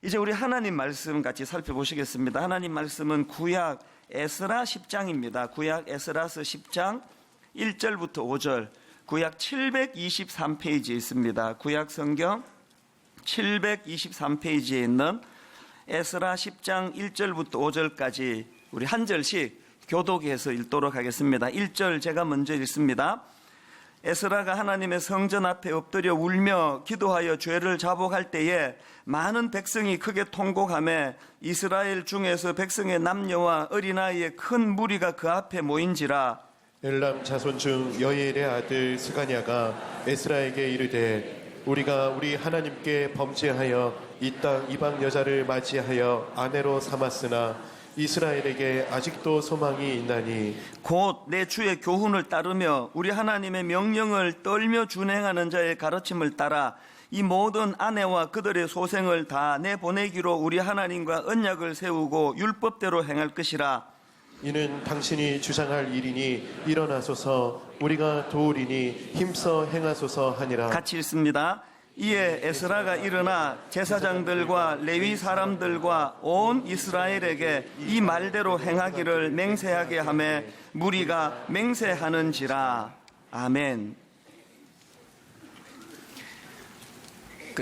이제 우리 하나님 말씀 같이 살펴보시겠습니다. 하나님 말씀은 구약 에스라 10장입니다. 구약 에스라서 10장 1절부터 5절, 구약 723페이지에 있습니다. 구약 성경 723페이지에 있는 에스라 10장 1절부터 5절까지 우리 한 절씩 교독해서 읽도록 하겠습니다. 1절 제가 먼저 읽습니다. 에스라가 하나님의 성전 앞에 엎드려 울며 기도하여 죄를 자복할 때에 많은 백성이 크게 통곡하며 이스라엘 중에서 백성의 남녀와 어린아이의 큰 무리가 그 앞에 모인지라. 엘람 자손 중 여엘의 아들 스가냐가 에스라에게 이르되 우리가 우리 하나님께 범죄하여 이 땅 이방 여자를 맞이하여 아내로 삼았으나 이스라엘에게 아직도 소망이 있나니 곧 내 주의 교훈을 따르며 우리 하나님의 명령을 떨며 준행하는 자의 가르침을 따라 이 모든 아내와 그들의 소생을 다 내보내기로 우리 하나님과 언약을 세우고 율법대로 행할 것이라. 이는 당신이 주장할 일이니 일어나소서 우리가 도우리니 힘써 행하소서 하니라. 같이 읽습니다. 이에 에스라가 일어나 제사장들과 레위 사람들과 온 이스라엘에게 이 말대로 행하기를 맹세하게 하며 무리가 맹세하는지라. 아멘.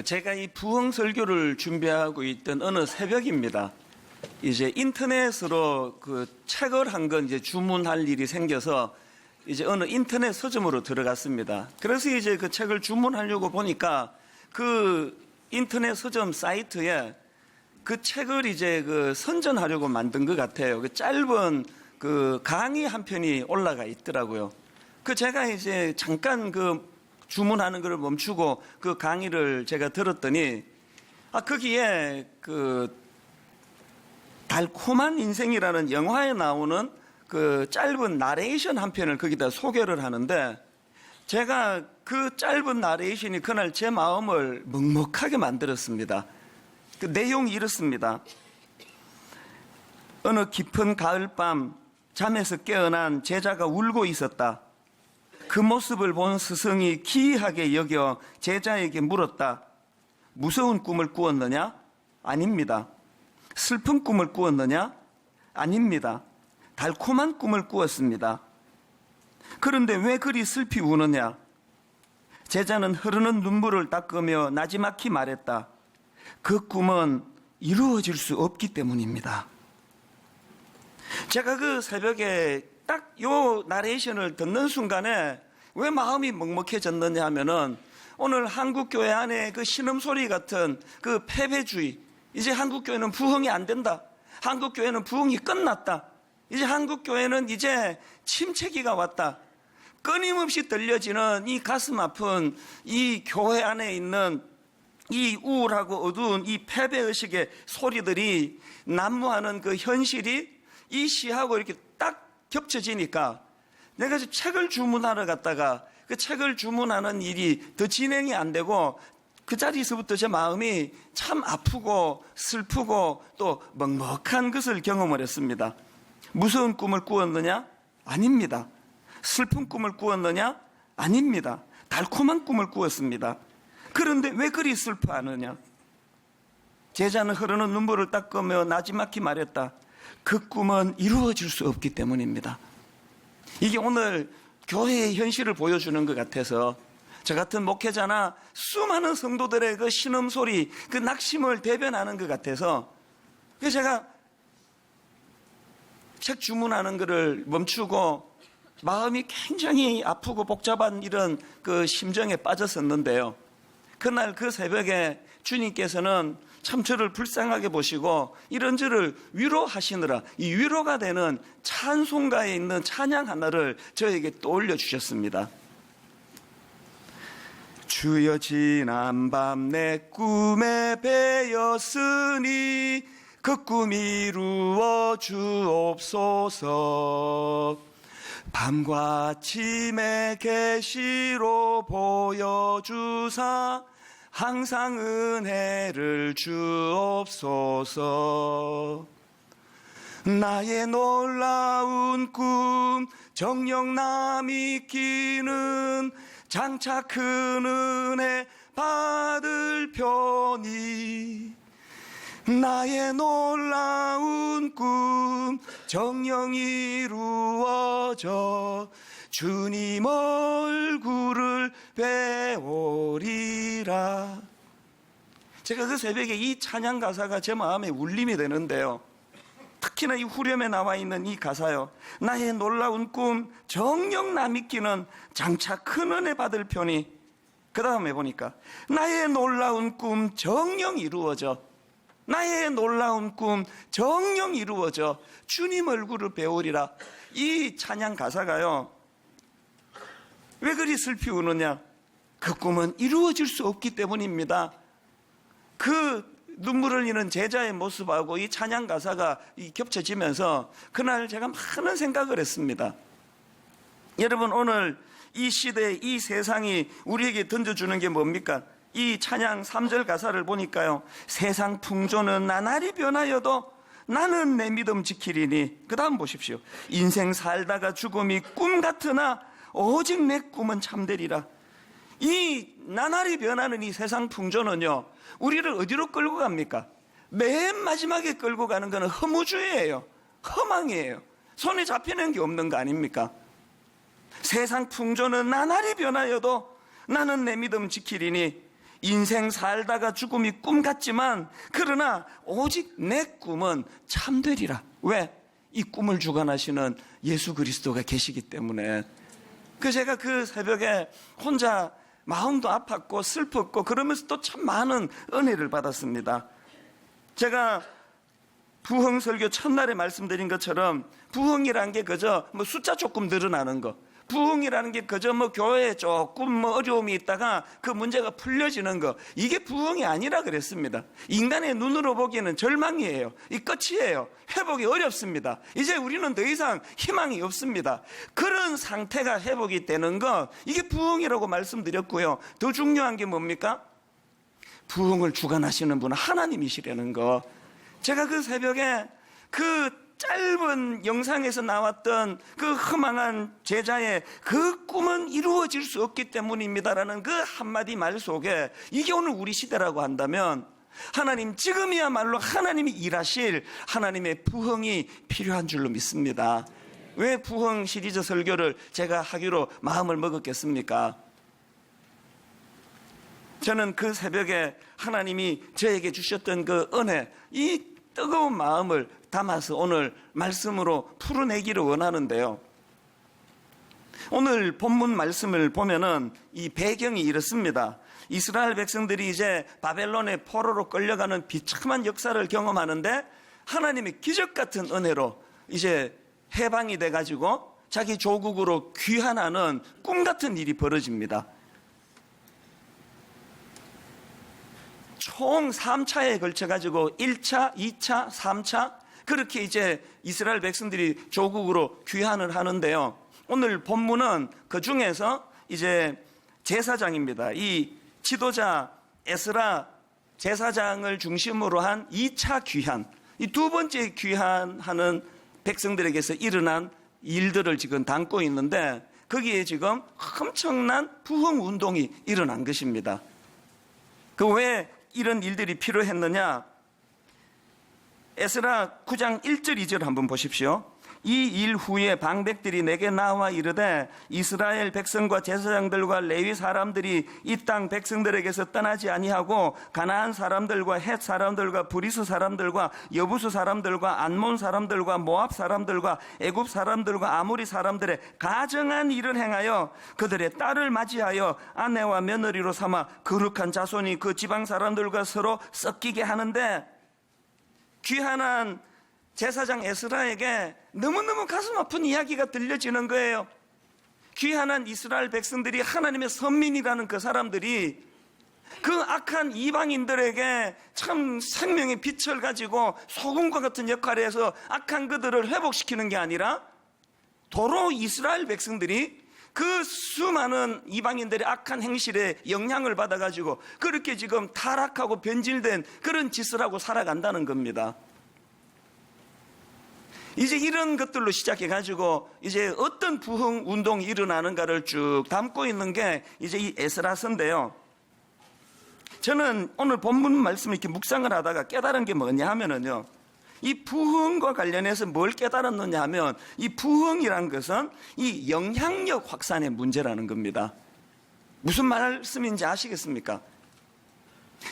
제가 이 부흥 설교를 준비하고 있던 어느 새벽입니다. 이제 인터넷으로 책을 한 건 이제 주문할 일이 생겨서 이제 어느 인터넷 서점으로 들어갔습니다. 그래서 이제 그 책을 주문하려고 보니까 그 인터넷 서점 사이트에 그 책을 이제 선전하려고 만든 것 같아요. 그 짧은 강의 한 편이 올라가 있더라고요. 제가 이제 잠깐 주문하는 걸 멈추고 그 강의를 제가 들었더니, 거기에 달콤한 인생이라는 영화에 나오는 짧은 나레이션 한 편을 거기다 소개를 하는데, 제가 그 짧은 나레이션이 그날 제 마음을 먹먹하게 만들었습니다. 내용이 이렇습니다. 어느 깊은 가을밤 잠에서 깨어난 제자가 울고 있었다. 그 모습을 본 스승이 기이하게 여겨 제자에게 물었다. 무서운 꿈을 꾸었느냐? 아닙니다. 슬픈 꿈을 꾸었느냐? 아닙니다. 달콤한 꿈을 꾸었습니다. 그런데 왜 그리 슬피 우느냐? 제자는 흐르는 눈물을 닦으며 나지막히 말했다. 그 꿈은 이루어질 수 없기 때문입니다. 제가 그 새벽에 딱 요 나레이션을 듣는 순간에 왜 마음이 먹먹해졌느냐 하면은 오늘 한국교회 안에 신음소리 같은 패배주의, 이제 한국교회는 부흥이 안 된다. 한국교회는 부흥이 끝났다. 이제 한국교회는 이제 침체기가 왔다. 끊임없이 들려지는 이 가슴 아픈 이 교회 안에 있는 이 우울하고 어두운 이 패배의식의 소리들이 난무하는 그 현실이 이 시하고 이렇게 딱 겹쳐지니까 내가 책을 주문하러 갔다가 그 책을 주문하는 일이 더 진행이 안 되고 그 자리에서부터 제 마음이 참 아프고 슬프고 또 먹먹한 것을 경험을 했습니다. 무서운 꿈을 꾸었느냐? 아닙니다. 슬픈 꿈을 꾸었느냐? 아닙니다. 달콤한 꿈을 꾸었습니다. 그런데 왜 그리 슬퍼하느냐? 제자는 흐르는 눈물을 닦으며 나지막히 말했다. 그 꿈은 이루어질 수 없기 때문입니다. 이게 오늘 교회의 현실을 보여주는 것 같아서 저 같은 목회자나 수많은 성도들의 그 신음소리, 그 낙심을 대변하는 것 같아서 그래서 제가 책 주문하는 것을 멈추고 마음이 굉장히 아프고 복잡한 이런 심정에 빠졌었는데요. 그날 그 새벽에 주님께서는 참 저를 불쌍하게 보시고 이런 저를 위로하시느라 이 위로가 되는 찬송가에 있는 찬양 하나를 저에게 떠올려 주셨습니다. 주여 지난 밤 내 꿈에 배었으니 그 꿈 이루어 주옵소서. 밤과 아침에 계시로 보여주사 항상 은혜를 주옵소서. 나의 놀라운 꿈 정녕 남이 끼는 장차 큰 은혜 받을 편이 나의 놀라운 꿈 정녕 이루어져 주님 얼굴을 배우리라. 제가 그 새벽에 이 찬양 가사가 제 마음에 울림이 되는데요, 특히나 이 후렴에 나와 있는 이 가사요, 나의 놀라운 꿈 정녕 나 믿기는 장차 큰 은혜 받을 편이, 그 다음에 보니까 나의 놀라운 꿈 정녕 이루어져, 나의 놀라운 꿈 정녕 이루어져 주님 얼굴을 배우리라. 이 찬양 가사가요, 왜 그리 슬피 우느냐? 그 꿈은 이루어질 수 없기 때문입니다. 그 눈물을 흘리는 제자의 모습하고 이 찬양 가사가 겹쳐지면서 그날 제가 많은 생각을 했습니다. 여러분, 오늘 이 시대, 이 세상이 우리에게 던져주는 게 뭡니까? 이 찬양 3절 가사를 보니까요, 세상 풍조는 나날이 변하여도 나는 내 믿음 지키리니. 그 다음 보십시오. 인생 살다가 죽음이 꿈 같으나 오직 내 꿈은 참되리라. 이 나날이 변하는 이 세상 풍조는요, 우리를 어디로 끌고 갑니까? 맨 마지막에 끌고 가는 것은 허무주의예요. 허망이에요. 손에 잡히는 게 없는 거 아닙니까? 세상 풍조는 나날이 변하여도 나는 내 믿음 지키리니. 인생 살다가 죽음이 꿈 같지만 그러나 오직 내 꿈은 참되리라. 왜? 이 꿈을 주관하시는 예수 그리스도가 계시기 때문에. 제가 그 새벽에 혼자 마음도 아팠고 슬펐고 그러면서 또 참 많은 은혜를 받았습니다. 제가 부흥 설교 첫날에 말씀드린 것처럼 부흥이라는 게 그저 숫자 조금 늘어나는 거, 부흥이라는 게 그저 교회에 조금 어려움이 있다가 그 문제가 풀려지는 거, 이게 부흥이 아니라 그랬습니다. 인간의 눈으로 보기에는 절망이에요. 이 끝이에요. 회복이 어렵습니다. 이제 우리는 더 이상 희망이 없습니다. 그런 상태가 회복이 되는 거, 이게 부흥이라고 말씀드렸고요. 더 중요한 게 뭡니까? 부흥을 주관하시는 분은 하나님이시라는 거. 제가 그 새벽에 그 짧은 영상에서 나왔던 그 허망한 제자의 그 꿈은 이루어질 수 없기 때문입니다라는 그 한마디 말 속에, 이게 오늘 우리 시대라고 한다면 하나님, 지금이야말로 하나님이 일하실 하나님의 부흥이 필요한 줄로 믿습니다. 왜 부흥 시리즈 설교를 제가 하기로 마음을 먹었겠습니까? 저는 그 새벽에 하나님이 저에게 주셨던 그 은혜, 이 뜨거운 마음을 담아서 오늘 말씀으로 풀어내기를 원하는데요, 오늘 본문 말씀을 보면은 이 배경이 이렇습니다. 이스라엘 백성들이 이제 바벨론의 포로로 끌려가는 비참한 역사를 경험하는데 하나님의 기적 같은 은혜로 이제 해방이 돼가지고 자기 조국으로 귀환하는 꿈 같은 일이 벌어집니다. 총 3차에 걸쳐가지고 1차, 2차, 3차 그렇게 이제 이스라엘 백성들이 조국으로 귀환을 하는데요, 오늘 본문은 그 중에서 이제 제사장입니다. 이 지도자 에스라 제사장을 중심으로 한 2차 귀환, 이 두 번째 귀환하는 백성들에게서 일어난 일들을 지금 담고 있는데, 거기에 지금 엄청난 부흥 운동이 일어난 것입니다. 왜 이런 일들이 필요했느냐? 에스라 9장 1절 2절 한번 보십시오. 이 일 후에 방백들이 내게 나와 이르되 이스라엘 백성과 제사장들과 레위 사람들이 이 땅 백성들에게서 떠나지 아니하고 가나안 사람들과 헷 사람들과 브리스 사람들과 여부수 사람들과 안몬 사람들과 모압 사람들과 애굽 사람들과 아모리 사람들의 가정한 일을 행하여 그들의 딸을 맞이하여 아내와 며느리로 삼아 거룩한 자손이 그 지방 사람들과 서로 섞이게 하는데, 귀환한 제사장 에스라에게 너무너무 가슴 아픈 이야기가 들려지는 거예요. 귀환한 이스라엘 백성들이, 하나님의 선민이라는 그 사람들이 그 악한 이방인들에게 참 생명의 빛을 가지고 소금과 같은 역할을 해서 악한 그들을 회복시키는 게 아니라, 도로 이스라엘 백성들이 그 수많은 이방인들의 악한 행실에 영향을 받아가지고 그렇게 지금 타락하고 변질된 그런 짓을 하고 살아간다는 겁니다. 이제 이런 것들로 시작해가지고 이제 어떤 부흥 운동이 일어나는가를 쭉 담고 있는 게 이제 이 에스라서인데요, 저는 오늘 본문 말씀을 이렇게 묵상을 하다가 깨달은 게 뭐냐 하면은요, 이 부흥과 관련해서 뭘 깨달았느냐 하면, 이 부흥이란 것은 이 영향력 확산의 문제라는 겁니다. 무슨 말씀인지 아시겠습니까?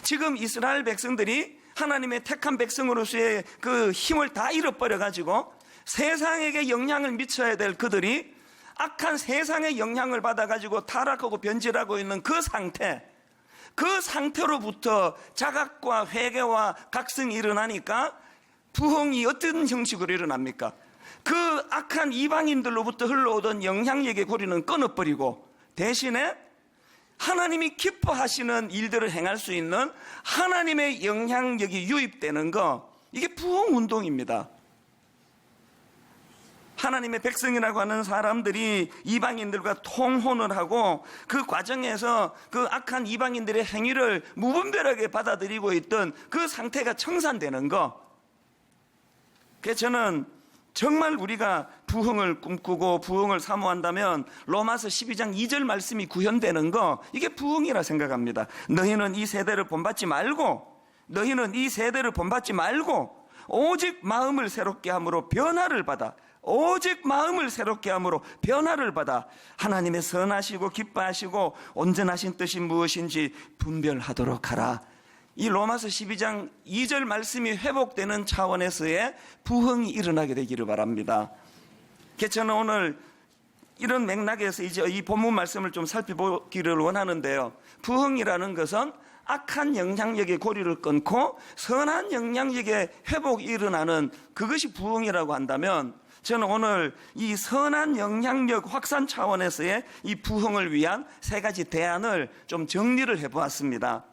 지금 이스라엘 백성들이 하나님의 택한 백성으로서의 그 힘을 다 잃어버려 가지고 세상에게 영향을 미쳐야 될 그들이 악한 세상의 영향을 받아 가지고 타락하고 변질하고 있는 그 상태로부터 자각과 회개와 각성이 일어나니까 부흥이 어떤 형식으로 일어납니까? 그 악한 이방인들로부터 흘러오던 영향력의 고리는 끊어버리고 대신에 하나님이 기뻐하시는 일들을 행할 수 있는 하나님의 영향력이 유입되는 거, 이게 부흥운동입니다. 하나님의 백성이라고 하는 사람들이 이방인들과 통혼을 하고 그 과정에서 그 악한 이방인들의 행위를 무분별하게 받아들이고 있던 그 상태가 청산되는 거, 그래서 저는 정말 우리가 부흥을 꿈꾸고 부흥을 사모한다면 로마서 12장 2절 말씀이 구현되는 거, 이게 부흥이라 생각합니다. 너희는 이 세대를 본받지 말고 오직 마음을 새롭게 함으로 변화를 받아 하나님의 선하시고 기뻐하시고 온전하신 뜻이 무엇인지 분별하도록 하라. 이 로마서 12장 2절 말씀이 회복되는 차원에서의 부흥이 일어나게 되기를 바랍니다. 그래서 저는 오늘 이런 맥락에서 이제 이 본문 말씀을 좀 살펴보기를 원하는데요. 부흥이라는 것은 악한 영향력의 고리를 끊고 선한 영향력의 회복이 일어나는 그것이 부흥이라고 한다면, 저는 오늘 이 선한 영향력 확산 차원에서의 이 부흥을 위한 세 가지 대안을 좀 정리를 해보았습니다.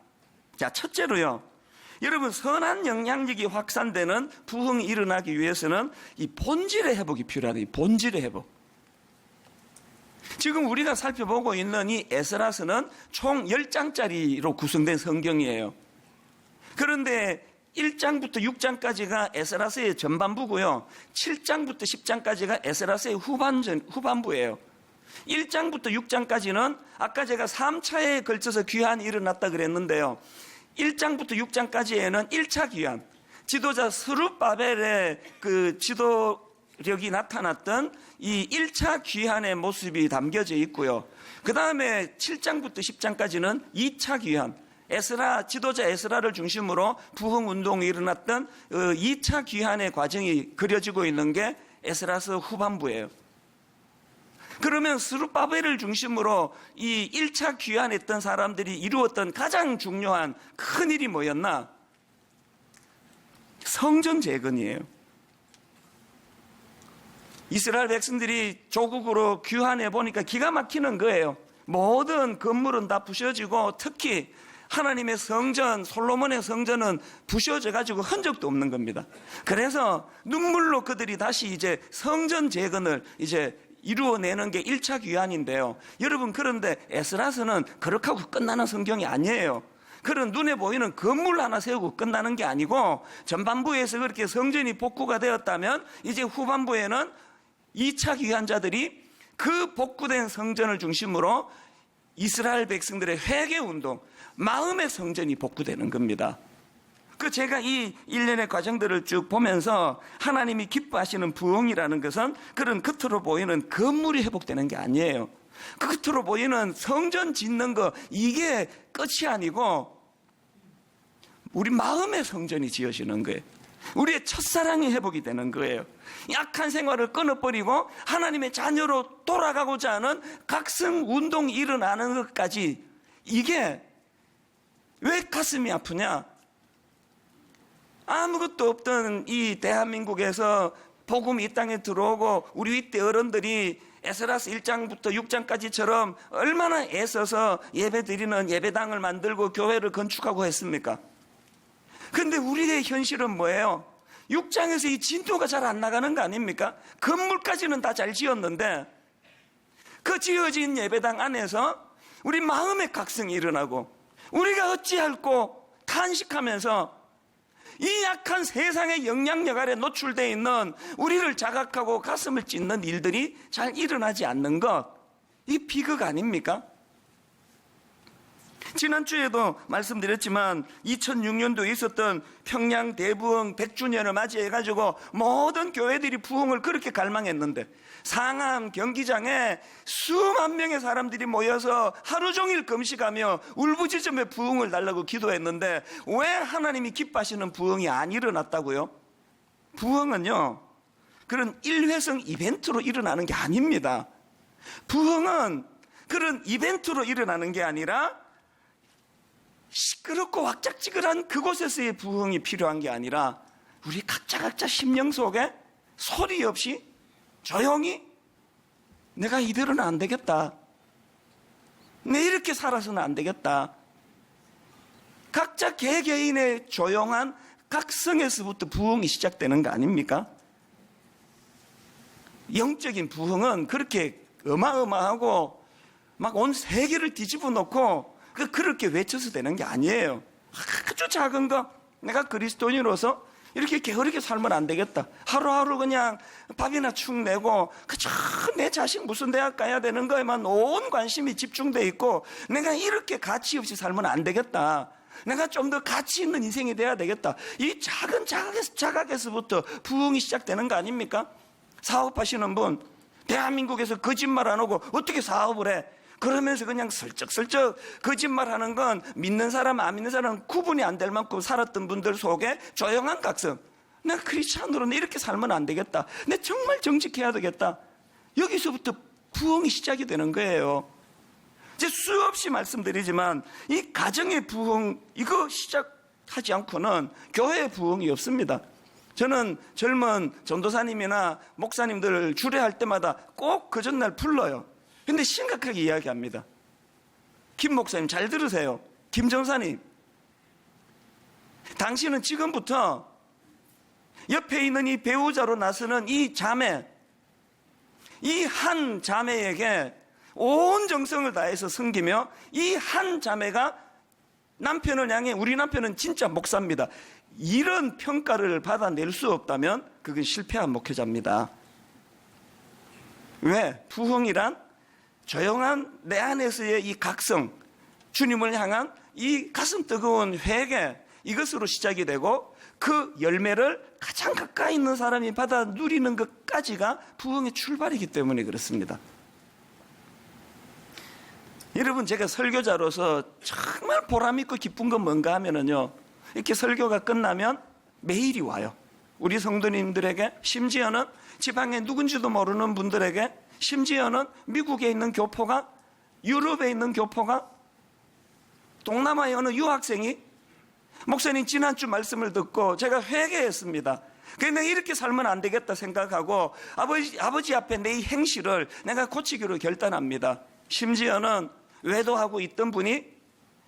자, 첫째로요, 여러분, 선한 영향력이 확산되는 부흥이 일어나기 위해서는 이 본질의 회복이 필요하다. 이 본질의 회복. 지금 우리가 살펴보고 있는 이 에스라서는 총 10장짜리로 구성된 성경이에요. 그런데 1장부터 6장까지가 에스라서의 전반부고요, 7장부터 10장까지가 에스라서의 후반부예요. 1장부터 6장까지는 아까 제가 3차에 걸쳐서 귀환이 일어났다 그랬는데요, 1장부터 6장까지에는 1차 귀환, 지도자 스룹바벨의 그 지도력이 나타났던 이 1차 귀환의 모습이 담겨져 있고요, 그 다음에 7장부터 10장까지는 2차 귀환, 지도자 에스라를 중심으로 부흥운동이 일어났던 2차 귀환의 과정이 그려지고 있는 게 에스라서 후반부예요. 그러면 스룹바벨을 중심으로 이 1차 귀환했던 사람들이 이루었던 가장 중요한 큰 일이 뭐였나? 성전 재건이에요. 이스라엘 백성들이 조국으로 귀환해 보니까 기가 막히는 거예요. 모든 건물은 다 부셔지고 특히 하나님의 성전, 솔로몬의 성전은 부셔져 가지고 흔적도 없는 겁니다. 그래서 눈물로 그들이 다시 이제 성전 재건을 이제 이루어내는 게 1차 귀환인데요. 여러분, 그런데 에스라서는 그렇게 하고 끝나는 성경이 아니에요. 그런 눈에 보이는 건물 하나 세우고 끝나는 게 아니고, 전반부에서 그렇게 성전이 복구가 되었다면 이제 후반부에는 2차 귀환자들이 그 복구된 성전을 중심으로 이스라엘 백성들의 회개운동, 마음의 성전이 복구되는 겁니다. 제가 이 일련의 과정들을 쭉 보면서 하나님이 기뻐하시는 부흥이라는 것은 그런 겉으로 보이는 건물이 회복되는 게 아니에요. 그 겉으로 보이는 성전 짓는 거, 이게 끝이 아니고 우리 마음의 성전이 지어지는 거예요. 우리의 첫사랑이 회복이 되는 거예요. 약한 생활을 끊어버리고 하나님의 자녀로 돌아가고자 하는 각성 운동이 일어나는 것까지, 이게 왜 가슴이 아프냐? 아무것도 없던 이 대한민국에서 복음이 이 땅에 들어오고 우리 이때 어른들이 에스라서 1장부터 6장까지처럼 얼마나 애써서 예배드리는 예배당을 만들고 교회를 건축하고 했습니까? 근데 우리의 현실은 뭐예요? 6장에서 이 진도가 잘 안 나가는 거 아닙니까? 건물까지는 다 잘 지었는데 그 지어진 예배당 안에서 우리 마음의 각성이 일어나고 우리가 어찌할꼬 탄식하면서 이 약한 세상의 영향력 아래 노출되어 있는 우리를 자각하고 가슴을 찢는 일들이 잘 일어나지 않는 것, 이 비극 아닙니까? 지난주에도 말씀드렸지만 2006년도에 있었던 평양 대부흥 100주년을 맞이해가지고 모든 교회들이 부흥을 그렇게 갈망했는데 상암 경기장에 수만 명의 사람들이 모여서 하루 종일 금식하며 울부짖으며 부흥을 달라고 기도했는데 왜 하나님이 기뻐하시는 부흥이 안 일어났다고요? 부흥은요, 그런 일회성 이벤트로 일어나는 게 아닙니다. 부흥은 그런 이벤트로 일어나는 게 아니라 시끄럽고 왁작지근한 그곳에서의 부흥이 필요한 게 아니라 우리 각자 심령 속에 소리 없이 조용히 내가 이대로는 안 되겠다. 내 이렇게 살아서는 안 되겠다. 각자 개개인의 조용한 각성에서부터 부흥이 시작되는 거 아닙니까? 영적인 부흥은 그렇게 어마어마하고 막 온 세계를 뒤집어 놓고 그렇게 외쳐서 되는 게 아니에요. 아주 작은 거, 내가 그리스도인으로서 이렇게 게으르게 살면 안 되겠다. 하루하루 그냥 밥이나 축 내고 그저 내 자식 무슨 대학 가야 되는 거에만 온 관심이 집중돼 있고 내가 이렇게 가치 없이 살면 안 되겠다. 내가 좀 더 가치 있는 인생이 돼야 되겠다. 이 작은 자각에서부터 부흥이 시작되는 거 아닙니까? 사업하시는 분, 대한민국에서 거짓말 안 하고 어떻게 사업을 해? 그러면서 그냥 슬쩍슬쩍 거짓말하는 건 믿는 사람 안 믿는 사람 구분이 안 될 만큼 살았던 분들 속에 조용한 각성. 내가 크리스찬으로는 이렇게 살면 안 되겠다. 내가 정말 정직해야 되겠다. 여기서부터 부흥이 시작이 되는 거예요. 이제 수없이 말씀드리지만 이 가정의 부흥 이거 시작하지 않고는 교회의 부흥이 없습니다. 저는 젊은 전도사님이나 목사님들 주례할 때마다 꼭 그 전날 불러요. 근데 심각하게 이야기합니다. 김 목사님 잘 들으세요. 김 전사님, 당신은 지금부터 옆에 있는 이 배우자로 나서는 이 자매, 이 한 자매에게 온 정성을 다해서 섬기며 이 한 자매가 남편을 향해 우리 남편은 진짜 목사입니다. 이런 평가를 받아낼 수 없다면 그건 실패한 목회자입니다. 왜? 부흥이란 조용한 내 안에서의 이 각성, 주님을 향한 이 가슴 뜨거운 회개, 이것으로 시작이 되고 그 열매를 가장 가까이 있는 사람이 받아 누리는 것까지가 부흥의 출발이기 때문에 그렇습니다. 여러분, 제가 설교자로서 정말 보람있고 기쁜 건 뭔가 하면은요, 이렇게 설교가 끝나면 메일이 와요. 우리 성도님들에게, 심지어는 지방에 누군지도 모르는 분들에게, 심지어는 미국에 있는 교포가, 유럽에 있는 교포가, 동남아의 어느 유학생이 목사님 지난주 말씀을 듣고 제가 회개했습니다. 그런데 이렇게 살면 안 되겠다 생각하고 아버지 앞에 내 이 행실을 내가 고치기로 결단합니다. 심지어는 외도하고 있던 분이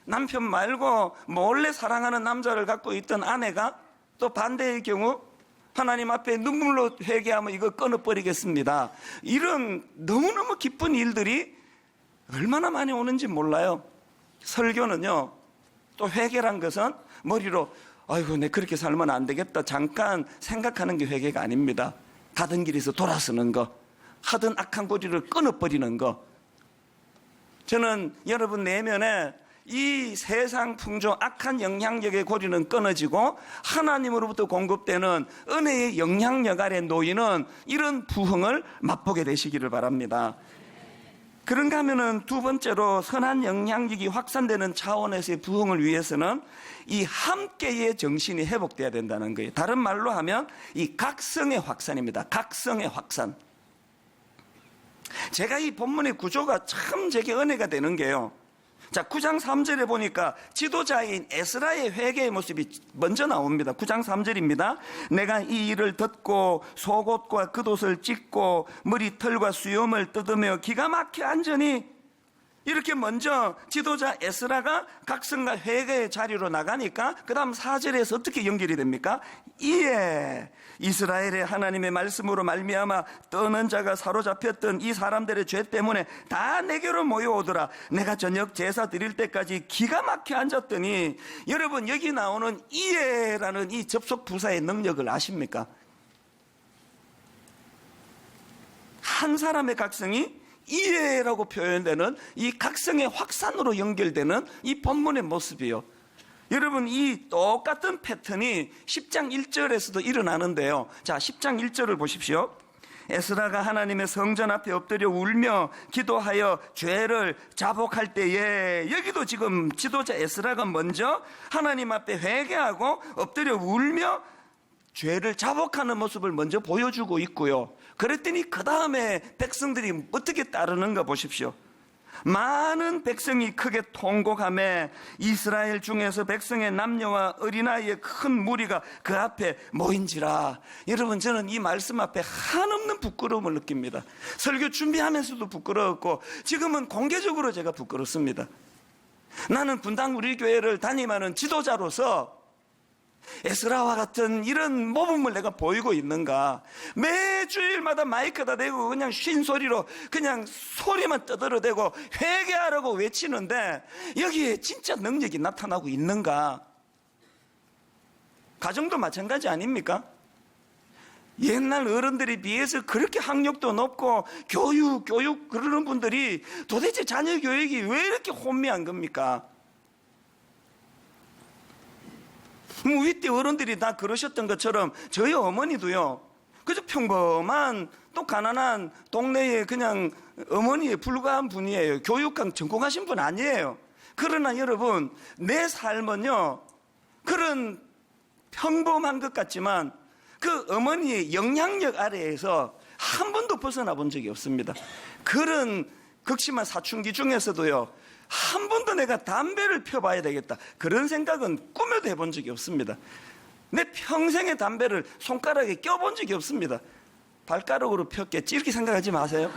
남편 말고 몰래 사랑하는 남자를 갖고 있던 아내가 또 반대의 경우 하나님 앞에 눈물로 회개하면 이거 끊어버리겠습니다. 이런 너무너무 기쁜 일들이 얼마나 많이 오는지 몰라요. 설교는요, 또 회개란 것은 머리로 아이고 내 그렇게 살면 안 되겠다 잠깐 생각하는 게 회개가 아닙니다. 가던 길에서 돌아서는 거, 하던 악한 고리를 끊어버리는 거. 저는 여러분 내면에 이 세상 풍조 악한 영향력의 고리는 끊어지고 하나님으로부터 공급되는 은혜의 영향력 아래 놓이는 이런 부흥을 맛보게 되시기를 바랍니다. 그런가 하면은 두 번째로 선한 영향력이 확산되는 차원에서의 부흥을 위해서는 이 함께의 정신이 회복돼야 된다는 거예요. 다른 말로 하면 이 각성의 확산입니다. 각성의 확산. 제가 이 본문의 구조가 참 제게 은혜가 되는 게요. 자, 9장 3절에 보니까 지도자인 에스라의 회개의 모습이 먼저 나옵니다. 9장 3절입니다. 내가 이 일을 듣고 속옷과 겉옷을 찢고 머리털과 수염을 뜯으며 기가 막혀 앉으니, 이렇게 먼저 지도자 에스라가 각성과 회개의 자리로 나가니까 그 다음 4절에서 어떻게 연결이 됩니까? 이에 이스라엘의 하나님의 말씀으로 말미암아 떠는 자가 사로잡혔던 이 사람들의 죄 때문에 다 내게로 모여오더라. 내가 저녁 제사 드릴 때까지 기가 막혀 앉았더니, 여러분 여기 나오는 이에라는 이 접속 부사의 능력을 아십니까? 한 사람의 각성이 이해라고 표현되는 이 각성의 확산으로 연결되는 이 본문의 모습이요. 여러분, 이 똑같은 패턴이 10장 1절에서도 일어나는데요. 자, 10장 1절을 보십시오. 에스라가 하나님의 성전 앞에 엎드려 울며 기도하여 죄를 자복할 때에, 여기도 지금 지도자 에스라가 먼저 하나님 앞에 회개하고 엎드려 울며 죄를 자복하는 모습을 먼저 보여주고 있고요. 그랬더니 그 다음에 백성들이 어떻게 따르는가 보십시오. 많은 백성이 크게 통곡하며 이스라엘 중에서 백성의 남녀와 어린아이의 큰 무리가 그 앞에 모인지라. 여러분, 저는 이 말씀 앞에 한없는 부끄러움을 느낍니다. 설교 준비하면서도 부끄러웠고 지금은 공개적으로 제가 부끄럽습니다. 나는 분당 우리 교회를 담임하는 지도자로서 에스라와 같은 이런 모범을 내가 보이고 있는가? 매주일마다 마이크다 대고 그냥 쉰 소리로 그냥 소리만 떠들어대고 회개하라고 외치는데 여기에 진짜 능력이 나타나고 있는가? 가정도 마찬가지 아닙니까? 옛날 어른들에 비해서 그렇게 학력도 높고 교육 그러는 분들이 도대체 자녀 교육이 왜 이렇게 혼미한 겁니까? 윗대 어른들이 다 그러셨던 것처럼 저희 어머니도요, 그저 평범한 또 가난한 동네에 그냥 어머니에 불과한 분이에요. 교육학 전공하신 분 아니에요. 그러나 여러분, 내 삶은요 그런 평범한 것 같지만 그 어머니의 영향력 아래에서 한 번도 벗어나 본 적이 없습니다. 그런 극심한 사춘기 중에서도요, 한 번도 내가 담배를 펴봐야 되겠다, 그런 생각은 꿈에도 해본 적이 없습니다. 내 평생에 담배를 손가락에 껴본 적이 없습니다. 발가락으로 폈겠지, 이렇게 생각하지 마세요.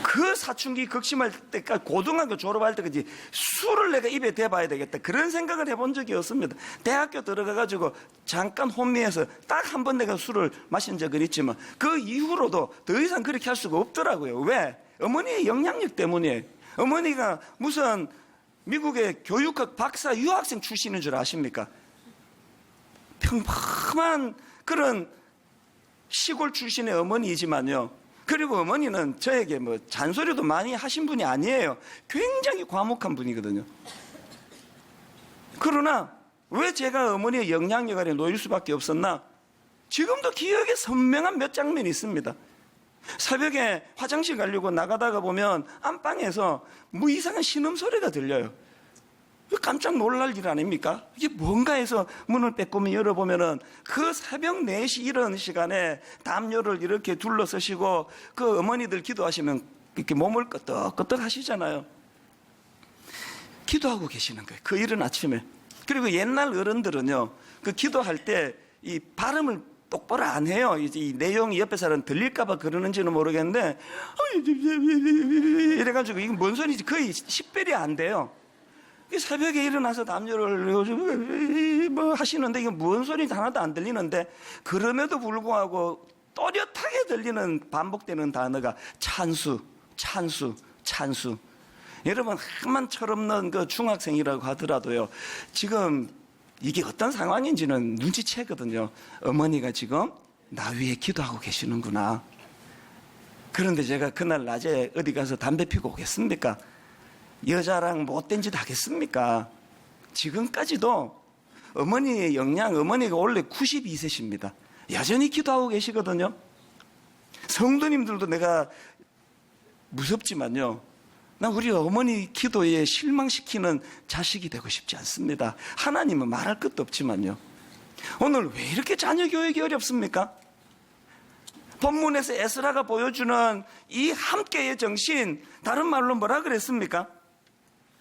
그 사춘기 극심할 때까지, 고등학교 졸업할 때까지 술을 내가 입에 대봐야 되겠다, 그런 생각을 해본 적이 없습니다. 대학교 들어가가지고 잠깐 혼미해서 딱 한 번 내가 술을 마신 적은 있지만 그 이후로도 더 이상 그렇게 할 수가 없더라고요. 왜? 어머니의 영향력 때문이에요. 어머니가 무슨 미국의 교육학 박사 유학생 출신인 줄 아십니까? 평범한 그런 시골 출신의 어머니이지만요, 그리고 어머니는 저에게 뭐 잔소리도 많이 하신 분이 아니에요. 굉장히 과묵한 분이거든요. 그러나 왜 제가 어머니의 영향력 아래 놓일 수밖에 없었나? 지금도 기억에 선명한 몇 장면이 있습니다. 새벽에 화장실 가려고 나가다가 보면 안방에서 뭐 이상한 신음소리가 들려요. 깜짝 놀랄 일 아닙니까? 이게 뭔가 해서 문을 빼꼼히 열어보면은 그 새벽 4시 이런 시간에 담요를 이렇게 둘러서시고 그 어머니들 기도하시면 이렇게 몸을 끄덕끄덕 하시잖아요. 기도하고 계시는 거예요, 그 이른 아침에. 그리고 옛날 어른들은요, 그 기도할 때 이 발음을 똑바로 안 해요. 이 내용이 옆에 사람 들릴까봐 그러는지는 모르겠는데, 이래가지고 이게 뭔 소리인지 거의 식별이 안 돼요. 새벽에 일어나서 담요를 뭐 하시는데 이게 뭔 소리인지 하나도 안 들리는데, 그럼에도 불구하고 또렷하게 들리는 반복되는 단어가 찬수, 찬수, 찬수. 여러분, 한만 철없는 그 중학생이라고 하더라도요, 지금 이게 어떤 상황인지는 눈치채거든요. 어머니가 지금 나 위에 기도하고 계시는구나. 그런데 제가 그날 낮에 어디 가서 담배 피고 오겠습니까? 여자랑 못된 짓 하겠습니까? 지금까지도 어머니의 영향, 어머니가 원래 92세십니다. 여전히 기도하고 계시거든요. 성도님들도 내가 무섭지만요, 나 우리 어머니 기도에 실망시키는 자식이 되고 싶지 않습니다. 하나님은 말할 것도 없지만요. 오늘 왜 이렇게 자녀 교육이 어렵습니까? 본문에서 에스라가 보여주는 이 함께의 정신, 다른 말로 뭐라 그랬습니까?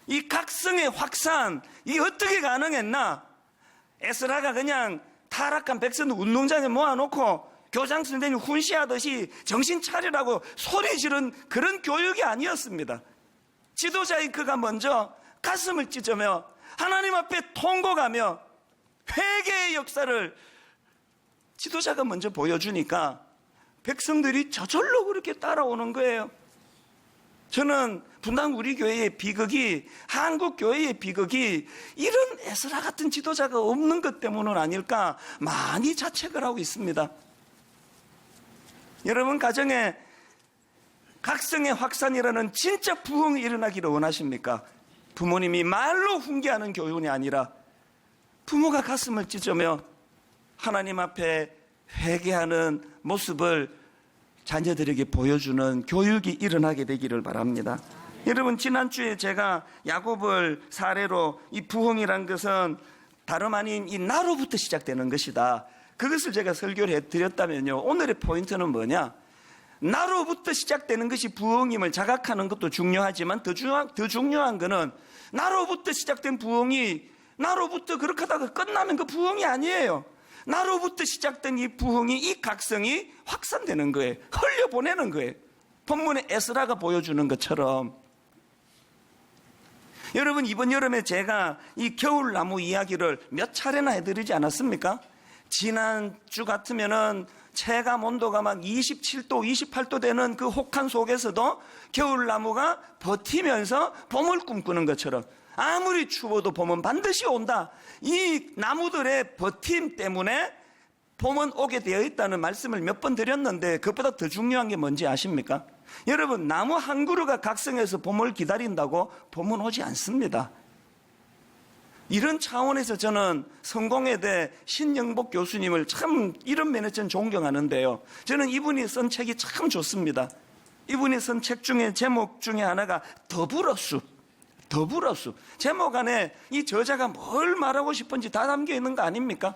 이 각성의 확산, 이 어떻게 가능했나? 에스라가 그냥 타락한 백성을 운동장에 모아놓고 교장 선생님 훈시하듯이 정신 차리라고 소리 지른 그런 교육이 아니었습니다. 지도자인 그가 먼저 가슴을 찢으며 하나님 앞에 통곡하며 회개의 역사를 지도자가 먼저 보여주니까 백성들이 저절로 그렇게 따라오는 거예요. 저는 분당 우리 교회의 비극이, 한국 교회의 비극이 이런 에스라 같은 지도자가 없는 것 때문은 아닐까 많이 자책을 하고 있습니다. 여러분 가정에 각성의 확산이라는 진짜 부흥이 일어나기를 원하십니까? 부모님이 말로 훈계하는 교훈이 아니라 부모가 가슴을 찢으며 하나님 앞에 회개하는 모습을 자녀들에게 보여주는 교육이 일어나게 되기를 바랍니다. 여러분, 지난주에 제가 야곱을 사례로 이 부흥이란 것은 다름 아닌 이 나로부터 시작되는 것이다, 그것을 제가 설교를 해드렸다면요, 오늘의 포인트는 뭐냐? 나로부터 시작되는 것이 부흥임을 자각하는 것도 중요하지만 더 중요한 것은 나로부터 시작된 부흥이 나로부터 그렇게 하다가 끝나면 그 부흥이 아니에요. 나로부터 시작된 이 부흥이, 이 각성이 확산되는 거예요. 흘려보내는 거예요. 본문의 에스라가 보여주는 것처럼. 여러분, 이번 여름에 제가 이 겨울나무 이야기를 몇 차례나 해드리지 않았습니까? 지난주 같으면은 체감 온도가 막 27도, 28도 되는 그 혹한 속에서도 겨울나무가 버티면서 봄을 꿈꾸는 것처럼 아무리 추워도 봄은 반드시 온다. 이 나무들의 버팀 때문에 봄은 오게 되어 있다는 말씀을 몇 번 드렸는데, 그것보다 더 중요한 게 뭔지 아십니까? 여러분, 나무 한 그루가 각성해서 봄을 기다린다고 봄은 오지 않습니다. 이런 차원에서 저는 성공회대 신영복 교수님을 참, 이런 면에서 저는 존경하는데요, 저는 이분이 쓴 책이 참 좋습니다. 이분이 쓴 책 중에 제목 중에 하나가 더불어숲. 제목 안에 이 저자가 뭘 말하고 싶은지 다 담겨 있는 거 아닙니까?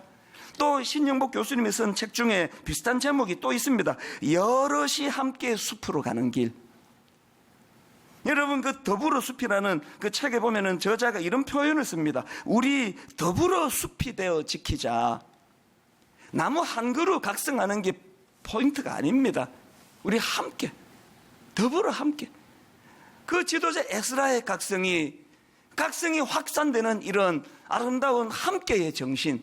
또 신영복 교수님이 쓴 책 중에 비슷한 제목이 또 있습니다. 여럿이 함께 숲으로 가는 길. 여러분, 그 더불어 숲이라는 그 책에 보면은 저자가 이런 표현을 씁니다. 우리 더불어 숲이 되어 지키자. 나무 한 그루 각성하는 게 포인트가 아닙니다. 우리 함께, 더불어 함께. 그 지도자 에스라의 각성이 확산되는 이런 아름다운 함께의 정신.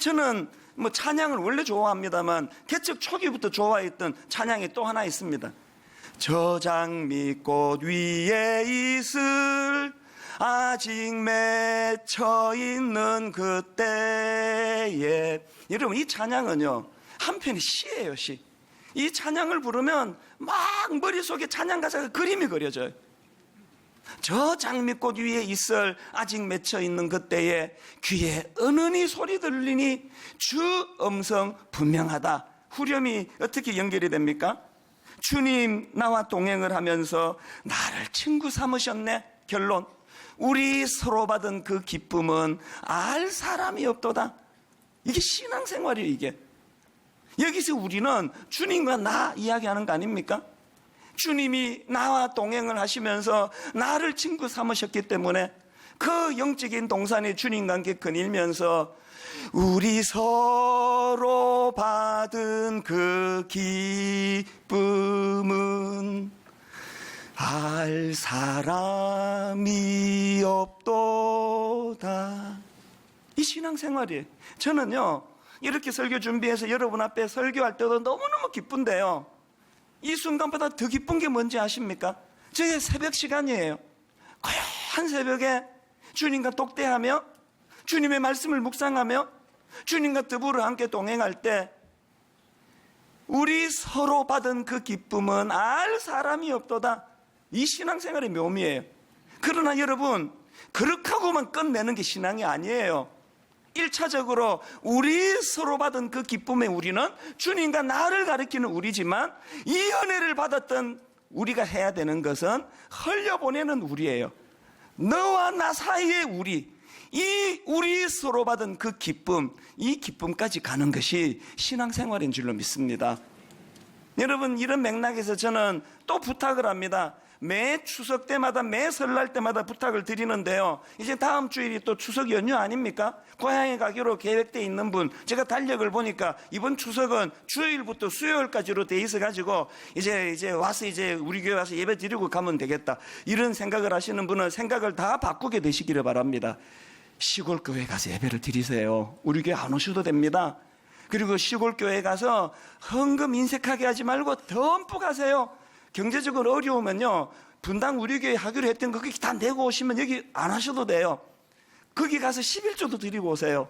저는 뭐 찬양을 원래 좋아합니다만 개척 초기부터 좋아했던 찬양이 또 하나 있습니다. 저 장미꽃 위에 있을 아직 맺혀 있는 그때에. 여러분, 이 찬양은요, 한편의 시예요, 시. 이 찬양을 부르면 막 머릿속에 찬양 가사가 그림이 그려져요. 저 장미꽃 위에 있을 아직 맺혀 있는 그때에 귀에 은은히 소리 들리니 주 음성 분명하다. 후렴이 어떻게 연결이 됩니까? 주님 나와 동행을 하면서 나를 친구 삼으셨네. 결론, 우리 서로 받은 그 기쁨은 알 사람이 없도다. 이게 신앙생활이에요. 이게 여기서 우리는 주님과 나 이야기하는 거 아닙니까? 주님이 나와 동행을 하시면서 나를 친구 삼으셨기 때문에 그 영적인 동산에 주님과 함께 거닐면서 우리 서로 받은 그 기쁨은 알 사람이 없도다. 이 신앙생활이에요. 저는요, 이렇게 설교 준비해서 여러분 앞에 설교할 때도 너무너무 기쁜데요, 이 순간보다 더 기쁜 게 뭔지 아십니까? 저의 새벽 시간이에요. 고요한 새벽에 주님과 독대하며 주님의 말씀을 묵상하며 주님과 더불어 함께 동행할 때 우리 서로 받은 그 기쁨은 알 사람이 없도다. 이 신앙생활의 묘미예요. 그러나 여러분, 그렇게 하고만 끝내는 게 신앙이 아니에요. 1차적으로 우리 서로 받은 그 기쁨에 우리는 주님과 나를 가리키는 우리지만, 이 은혜를 받았던 우리가 해야 되는 것은 흘려보내는 우리예요. 너와 나 사이의 우리, 이 우리 서로 받은 그 기쁨, 이 기쁨까지 가는 것이 신앙생활인 줄로 믿습니다. 여러분, 이런 맥락에서 저는 또 부탁을 합니다. 매 추석 때마다, 매 설날 때마다 부탁을 드리는데요, 이제 다음 주일이 또 추석 연휴 아닙니까? 고향에 가기로 계획되어 있는 분, 제가 달력을 보니까 이번 추석은 주일부터 수요일까지로 돼 있어가지고 이제 와서 우리 교회 와서 예배 드리고 가면 되겠다, 이런 생각을 하시는 분은 생각을 다 바꾸게 되시기를 바랍니다. 시골 교회 가서 예배를 드리세요. 우리 교회 안 오셔도 됩니다. 그리고 시골 교회 가서 헌금 인색하게 하지 말고 덤뿍 하세요. 경제적으로 어려우면요, 분당 우리 교회 하기로 했던 거 거기 다 내고 오시면 여기 안 하셔도 돼요. 거기 가서 11조도 드리고 오세요.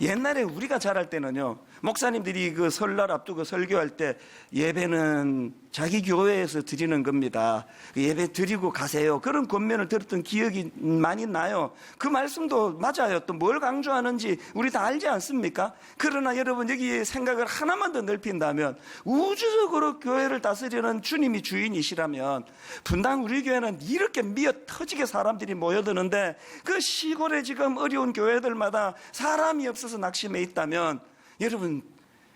옛날에 우리가 자랄 때는요, 목사님들이 그 설날 앞두고 설교할 때 예배는 자기 교회에서 드리는 겁니다. 예배 드리고 가세요. 그런 권면을 들었던 기억이 많이 나요. 그 말씀도 맞아요. 또 뭘 강조하는지 우리 다 알지 않습니까? 그러나 여러분, 여기 생각을 하나만 더 넓힌다면, 우주적으로 교회를 다스리는 주님이 주인이시라면 분당 우리 교회는 이렇게 미어 터지게 사람들이 모여드는데, 그 시골에 지금 어려운 교회들마다 사람이 없어서 낙심해 있다면, 여러분,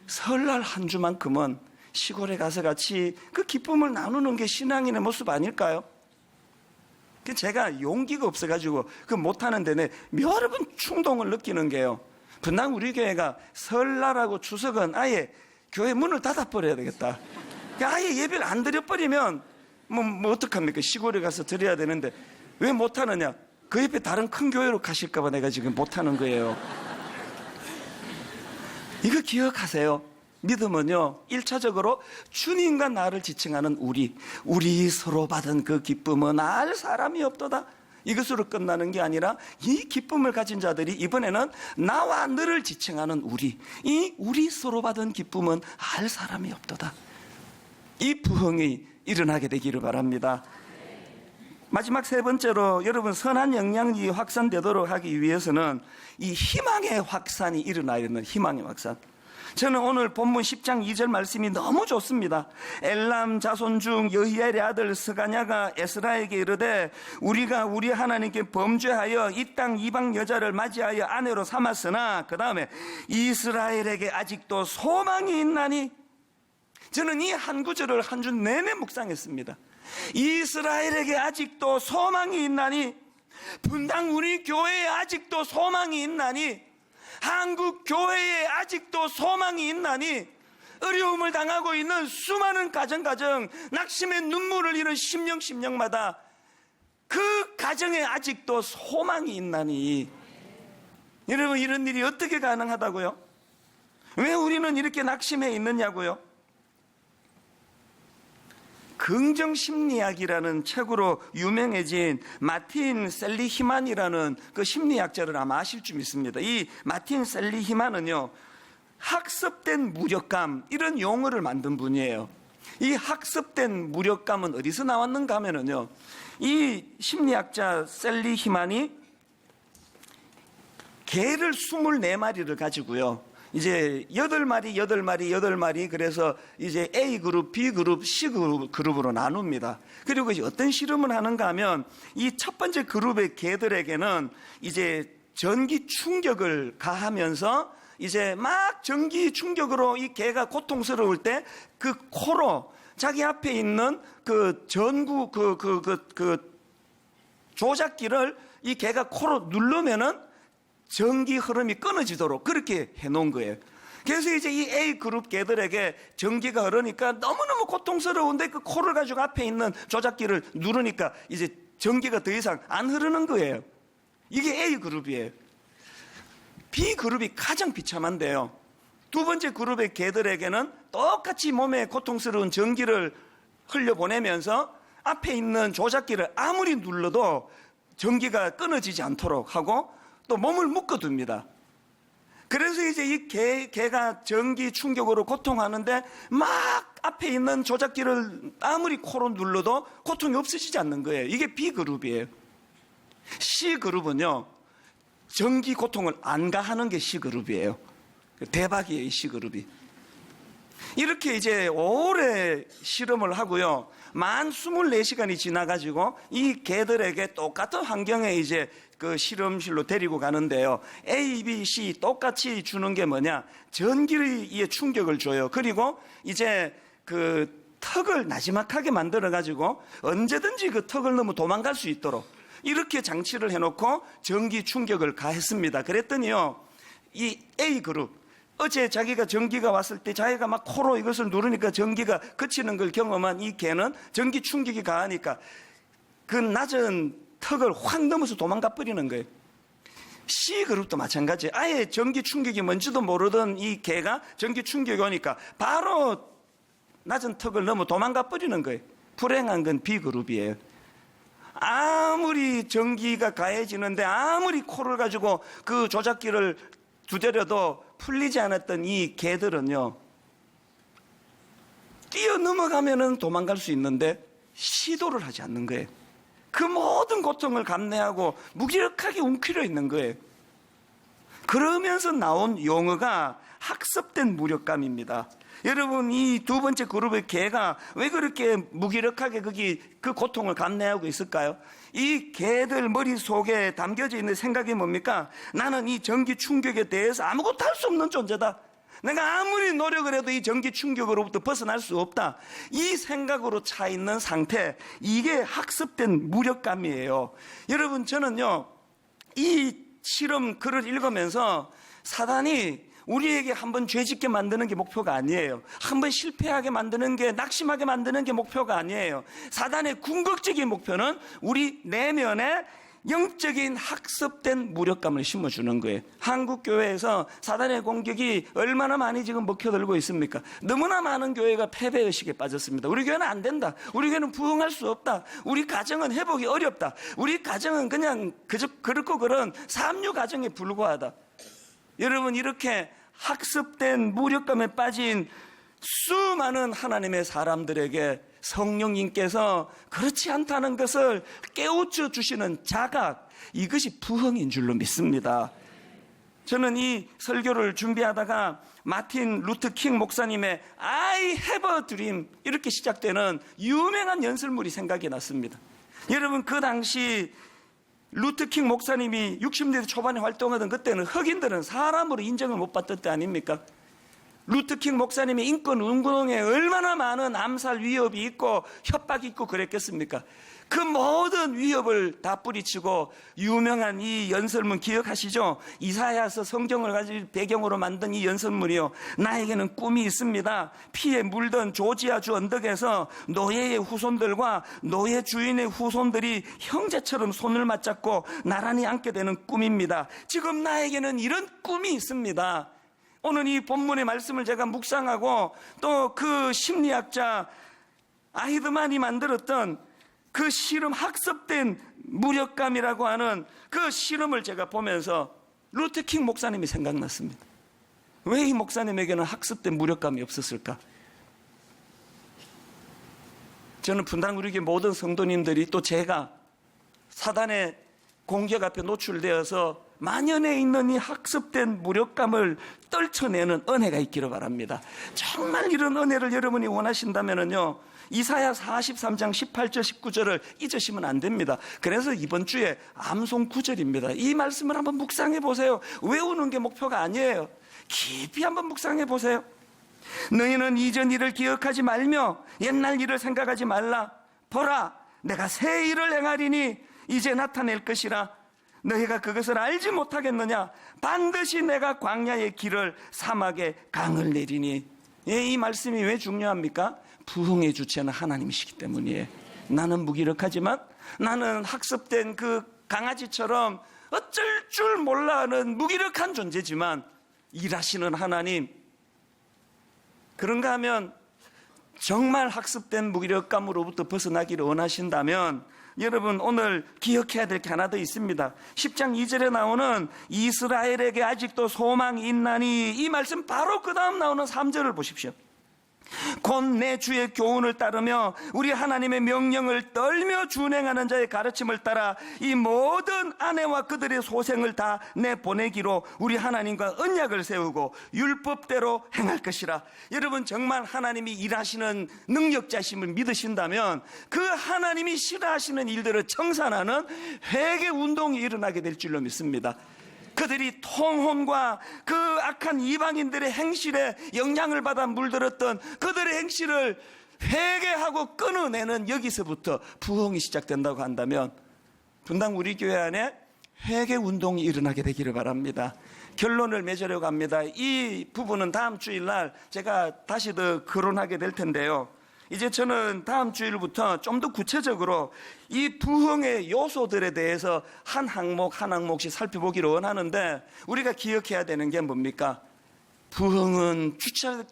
설날 한 주만큼은 시골에 가서 같이 그 기쁨을 나누는 게 신앙인의 모습 아닐까요? 제가 용기가 없어가지고 그 못하는 데는 여러 번 충동을 느끼는 게요, 분당 우리 교회가 설날하고 추석은 아예 교회 문을 닫아버려야 되겠다. 아예 예배를 안 드려버리면 뭐 어떡합니까? 시골에 가서 드려야 되는데 왜 못하느냐? 그 옆에 다른 큰 교회로 가실까봐 내가 지금 못하는 거예요. 이거 기억하세요. 믿음은요, 1차적으로 주님과 나를 지칭하는 우리 서로 받은 그 기쁨은 알 사람이 없도다, 이것으로 끝나는 게 아니라, 이 기쁨을 가진 자들이 이번에는 나와 너를 지칭하는 우리 서로 받은 기쁨은 알 사람이 없도다, 이 부흥이 일어나게 되기를 바랍니다. 마지막 세 번째로, 여러분, 선한 영향력이 확산되도록 하기 위해서는 이 희망의 확산이 일어나야 되는, 희망의 확산. 저는 오늘 본문 10장 2절 말씀이 너무 좋습니다. 엘람 자손 중 여히엘의 아들 스가냐가 에스라에게 이르되, 우리가 우리 하나님께 범죄하여 이 땅 이방 여자를 맞이하여 아내로 삼았으나, 그 다음에 이스라엘에게 아직도 소망이 있나니. 저는 이 한 구절을 한 주 내내 묵상했습니다. 이스라엘에게 아직도 소망이 있나니, 분당 우리 교회에 아직도 소망이 있나니, 한국 교회에 아직도 소망이 있나니, 어려움을 당하고 있는 수많은 가정 낙심의 눈물을 잃은 심령마다 그 가정에 아직도 소망이 있나니. 여러분, 이런 일이 어떻게 가능하다고요? 왜 우리는 이렇게 낙심해 있느냐고요? 긍정심리학이라는 책으로 유명해진 마틴 셀리히만이라는 그 심리학자를 아마 아실 줄 믿습니다. 이 마틴 셀리히만은요, 학습된 무력감, 이런 용어를 만든 분이에요. 이 학습된 무력감은 어디서 나왔는가 하면은요, 이 심리학자 셀리히만이 개를 24마리를 가지고요, 이제 8마리, 그래서 이제 A그룹, B그룹, C그룹으로 나눕니다. 그리고 이제 어떤 실험을 하는가 하면, 이 첫 번째 그룹의 개들에게는 이제 전기 충격을 가하면서, 이제 막 전기 충격으로 이 개가 고통스러울 때 그 코로 자기 앞에 있는 그 전구, 조작기를 이 개가 코로 누르면은 전기 흐름이 끊어지도록 그렇게 해놓은 거예요. 그래서 이제 이 A그룹 개들에게 전기가 흐르니까 너무너무 고통스러운데, 그 코를 가지고 앞에 있는 조작기를 누르니까 이제 전기가 더 이상 안 흐르는 거예요. 이게 A그룹이에요. B그룹이 가장 비참한데요, 두 번째 그룹의 개들에게는 똑같이 몸에 고통스러운 전기를 흘려보내면서 앞에 있는 조작기를 아무리 눌러도 전기가 끊어지지 않도록 하고 또 몸을 묶어둡니다. 그래서 이제 이 개가 전기 충격으로 고통하는데 막 앞에 있는 조작기를 아무리 코로 눌러도 고통이 없어지지 않는 거예요. 이게 B그룹이에요. C그룹은요, 전기 고통을 안 가하는 게 C그룹이에요. 대박이에요, 이 C그룹이. 이렇게 이제 오래 실험을 하고요, 만 24시간이 지나가지고 이 개들에게 똑같은 환경에 이제 그 실험실로 데리고 가는데요, A, B, C 똑같이 주는 게 뭐냐, 전기의 충격을 줘요. 그리고 이제 그 턱을 나지막하게 만들어 가지고 언제든지 그 턱을 넘어 도망갈 수 있도록 이렇게 장치를 해놓고 전기 충격을 가했습니다. 그랬더니요, 이 A그룹, 어제 자기가 전기가 왔을 때 자기가 막 코로 이것을 누르니까 전기가 그치는 걸 경험한 이 개는 전기 충격이 가하니까 그 낮은 턱을 확 넘어서 도망가 버리는 거예요. C그룹도 마찬가지예요. 아예 전기 충격이 뭔지도 모르던 이 개가 전기 충격이 오니까 바로 낮은 턱을 넘어 도망가 버리는 거예요. 불행한 건 B그룹이에요. 아무리 전기가 가해지는데 아무리 코를 가지고 그 조작기를 두드려도 풀리지 않았던 이 개들은요, 뛰어넘어가면은 도망갈 수 있는데 시도를 하지 않는 거예요. 그 모든 고통을 감내하고 무기력하게 움켜려 있는 거예요. 그러면서 나온 용어가 학습된 무력감입니다. 여러분, 이 두 번째 그룹의 개가 왜 그렇게 무기력하게 그 고통을 감내하고 있을까요? 이 개들 머릿속에 담겨져 있는 생각이 뭡니까? 나는 이 전기 충격에 대해서 아무것도 할 수 없는 존재다. 내가 아무리 노력을 해도 이 전기 충격으로부터 벗어날 수 없다. 이 생각으로 차 있는 상태, 이게 학습된 무력감이에요. 여러분, 저는요, 이 실험 글을 읽으면서 사단이 우리에게 한번 죄짓게 만드는 게 목표가 아니에요. 한번 실패하게 만드는 게, 낙심하게 만드는 게 목표가 아니에요. 사단의 궁극적인 목표는 우리 내면에 영적인 학습된 무력감을 심어주는 거예요. 한국 교회에서 사단의 공격이 얼마나 많이 지금 먹혀들고 있습니까? 너무나 많은 교회가 패배의식에 빠졌습니다. 우리 교회는 안 된다. 우리 교회는 부흥할 수 없다. 우리 가정은 회복이 어렵다. 우리 가정은 그냥 그렇고 그런 삼류 가정에 불과하다. 여러분, 이렇게 학습된 무력감에 빠진 수많은 하나님의 사람들에게 성령님께서 그렇지 않다는 것을 깨우쳐 주시는 자각, 이것이 부흥인 줄로 믿습니다. 저는 이 설교를 준비하다가 마틴 루터 킹 목사님의 I have a dream, 이렇게 시작되는 유명한 연설물이 생각이 났습니다. 여러분, 그 당시 루터 킹 목사님이 60년대 초반에 활동하던 그때는 흑인들은 사람으로 인정을 못 받던 때 아닙니까? 루터 킹 목사님의 인권 운동에 얼마나 많은 암살 위협이 있고 협박이 있고 그랬겠습니까? 그 모든 위협을 다 뿌리치고 유명한 이 연설문 기억하시죠? 이사야서 성경을 가지고 배경으로 만든 이 연설문이요, 나에게는 꿈이 있습니다. 피에 물든 조지아주 언덕에서 노예의 후손들과 노예 주인의 후손들이 형제처럼 손을 맞잡고 나란히 앉게 되는 꿈입니다. 지금 나에게는 이런 꿈이 있습니다. 오늘 이 본문의 말씀을 제가 묵상하고 또 그 심리학자 아히드만이 만들었던 그 실험, 학습된 무력감이라고 하는 그 실험을 제가 보면서 루터 킹 목사님이 생각났습니다. 왜 이 목사님에게는 학습된 무력감이 없었을까? 저는 분당 우리 교회 모든 성도님들이 또 제가 사단의 공격 앞에 노출되어서 만연해 있는 이 학습된 무력감을 떨쳐내는 은혜가 있기를 바랍니다. 정말 이런 은혜를 여러분이 원하신다면요, 이사야 43장 18절 19절을 잊으시면 안 됩니다. 그래서 이번 주에 암송 9절입니다. 이 말씀을 한번 묵상해 보세요. 외우는 게 목표가 아니에요. 깊이 한번 묵상해 보세요. 너희는 이전 일을 기억하지 말며 옛날 일을 생각하지 말라. 보라, 내가 새 일을 행하리니 이제 나타낼 것이라. 너희가 그것을 알지 못하겠느냐? 반드시 내가 광야의 길을 사막에 강을 내리니. 이 말씀이 왜 중요합니까? 부흥의 주체는 하나님이시기 때문이에요. 나는 무기력하지만, 나는 학습된 그 강아지처럼 어쩔 줄 몰라 하는 무기력한 존재지만 일하시는 하나님, 그런가 하면 정말 학습된 무기력감으로부터 벗어나기를 원하신다면 여러분, 오늘 기억해야 될 게 하나 더 있습니다. 10장 2절에 나오는 이스라엘에게 아직도 소망이 있나니, 이 말씀 바로 그 다음 나오는 3절을 보십시오. 곧 내 주의 교훈을 따르며 우리 하나님의 명령을 떨며 준행하는 자의 가르침을 따라 이 모든 아내와 그들의 소생을 다 내보내기로 우리 하나님과 언약을 세우고 율법대로 행할 것이라. 여러분, 정말 하나님이 일하시는 능력자심을 믿으신다면 그 하나님이 싫어하시는 일들을 청산하는 회개 운동이 일어나게 될 줄로 믿습니다. 그들이 통혼과 그 악한 이방인들의 행실에 영향을 받아 물들었던 그들의 행실을 회개하고 끊어내는 여기서부터 부흥이 시작된다고 한다면 분당 우리 교회 안에 회개 운동이 일어나게 되기를 바랍니다. 결론을 맺으려고 합니다. 이 부분은 다음 주일날 제가 다시 더 거론하게 될 텐데요. 이제 저는 다음 주일부터 좀 더 구체적으로 이 부흥의 요소들에 대해서 한 항목 한 항목씩 살펴보기를 원하는데, 우리가 기억해야 되는 게 뭡니까? 부흥은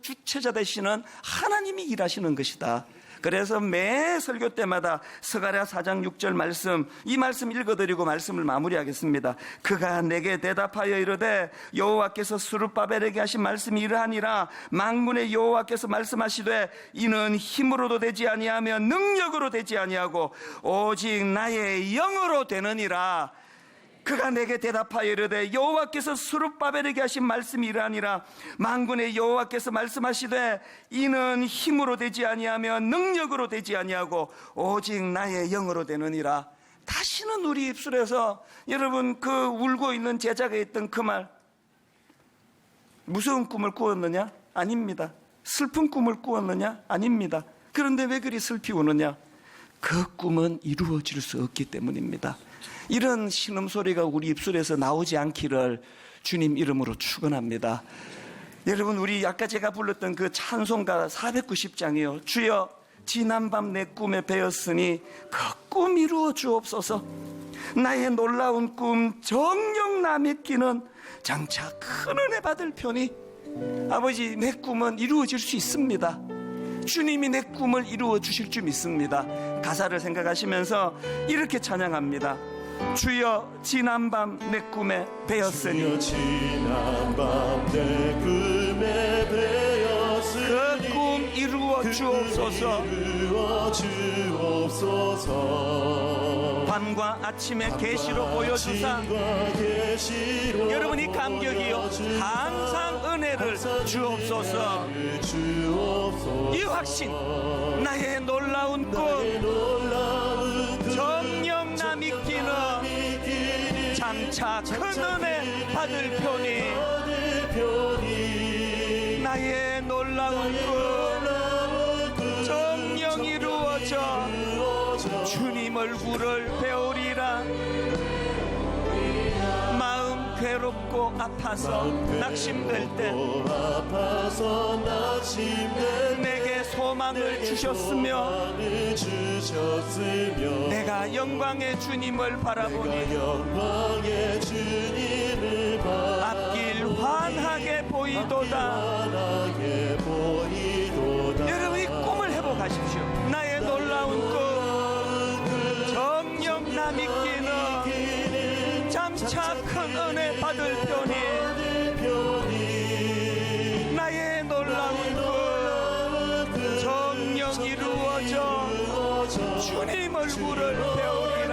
주체자 되시는 하나님이 일하시는 것이다. 그래서 매 설교 때마다 스가랴 4장 6절 말씀, 이 말씀 읽어드리고 말씀을 마무리하겠습니다. 그가 내게 대답하여 이르되 여호와께서 스룹바벨에게 하신 말씀이 이러하니라. 만군의 여호와께서 말씀하시되 이는 힘으로도 되지 아니하며 능력으로 되지 아니하고 오직 나의 영으로 되느니라. 그가 내게 대답하여 이르되 여호와께서 스룹바벨에게 하신 말씀이 이러하니라. 만군의 여호와께서 말씀하시되 이는 힘으로 되지 아니하며 능력으로 되지 아니하고 오직 나의 영으로 되느니라. 다시는 우리 입술에서 여러분 그 울고 있는 제자가 했던 그 말, 무서운 꿈을 꾸었느냐? 아닙니다. 슬픈 꿈을 꾸었느냐? 아닙니다. 그런데 왜 그리 슬피 우느냐? 그 꿈은 이루어질 수 없기 때문입니다. 이런 신음소리가 우리 입술에서 나오지 않기를 주님 이름으로 축원합니다. 여러분, 우리 아까 제가 불렀던 그 찬송가 490장이요. 주여 지난밤 내 꿈에 배었으니 그 꿈 이루어 주옵소서. 나의 놀라운 꿈 정녕 남의 끼는 장차 큰 은혜 받을 편이. 아버지, 내 꿈은 이루어질 수 있습니다. 주님이 내 꿈을 이루어 주실 줄 믿습니다. 가사를 생각하시면서 이렇게 찬양합니다. 주여 지난밤 내 꿈에 배었으니 지난밤 내 꿈에 배었으니 그 꿈 이루어 주옵소서. 밤과 아침에 계시로 보여주사 여러분이 감격이요 항상 은혜를 주옵소서. 이 확신, 나의 놀라운 꿈 정녕 남이 끼는 장차 큰 은혜 받을 편이. 나의 놀라운 꿈 정녕 이루어져 주님 얼굴을 배우리라. 마음 괴롭고 아파서 낙심될 때 내게 소망을 주셨으며 내가 영광의 주님을 바라보니 앞길 환하게 보이도다. 여러분, 이 꿈을 회복하십시오. 나의 놀라운 꿈 정녕 남이 끼는 장차 큰 은혜 받을 편이. 나의 놀라운 꿈 정녕 이루어져 주님 얼굴을 배우리라.